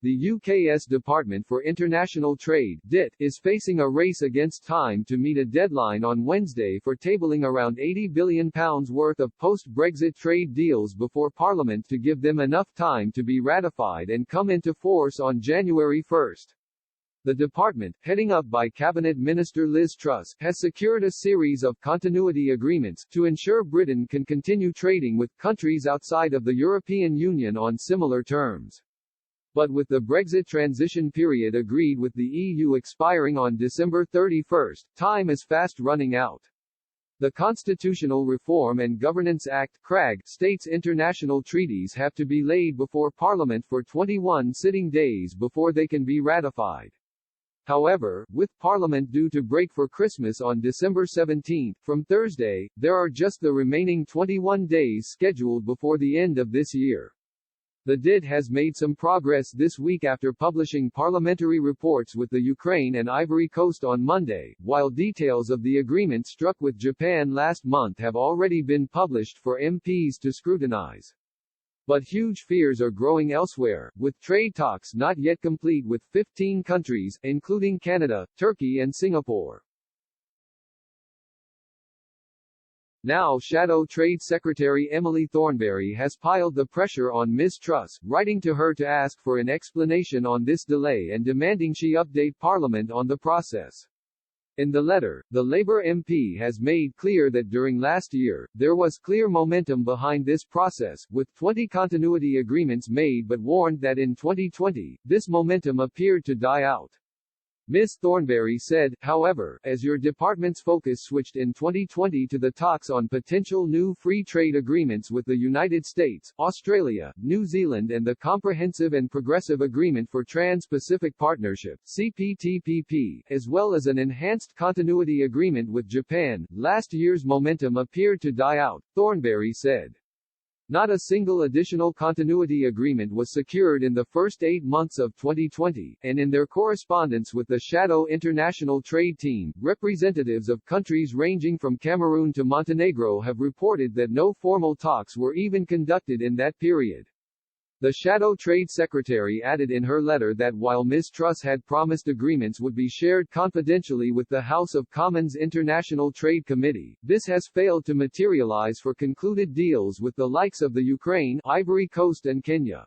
The UK's Department for International Trade (DIT) is facing a race against time to meet a deadline on Wednesday for tabling around £80 billion worth of post-Brexit trade deals before Parliament to give them enough time to be ratified and come into force on January 1. The department, heading up by Cabinet Minister Liz Truss, has secured a series of continuity agreements to ensure Britain can continue trading with countries outside of the European Union on similar terms. But with the Brexit transition period agreed with the EU expiring on December 31, time is fast running out. The Constitutional Reform and Governance Act (CRAG) states international treaties have to be laid before Parliament for 21 sitting days before they can be ratified. However, with Parliament due to break for Christmas on December 17, from Thursday, there are just the remaining 21 days scheduled before the end of this year. The DIT has made some progress this week after publishing parliamentary reports with the Ukraine and Ivory Coast on Monday, while details of the agreement struck with Japan last month have already been published for MPs to scrutinize. But huge fears are growing elsewhere, with trade talks not yet complete with 15 countries, including Canada, Turkey and Singapore. Now Shadow Trade Secretary Emily Thornberry has piled the pressure on Ms. Truss, writing to her to ask for an explanation on this delay and demanding she update Parliament on the process. In the letter, the Labour MP has made clear that during last year, there was clear momentum behind this process, with 20 continuity agreements made, but warned that in 2020, this momentum appeared to die out. Ms. Thornberry said, however, as your department's focus switched in 2020 to the talks on potential new free trade agreements with the United States, Australia, New Zealand and the Comprehensive and Progressive Agreement for Trans-Pacific Partnership (CPTPP), as well as an enhanced continuity agreement with Japan, last year's momentum appeared to die out, Thornberry said. Not a single additional continuity agreement was secured in the first 8 months of 2020, and in their correspondence with the Shadow International Trade Team, representatives of countries ranging from Cameroon to Montenegro have reported that no formal talks were even conducted in that period. The Shadow Trade Secretary added in her letter that while Ms. Truss had promised agreements would be shared confidentially with the House of Commons International Trade Committee, this has failed to materialize for concluded deals with the likes of the Ukraine, Ivory Coast and Kenya.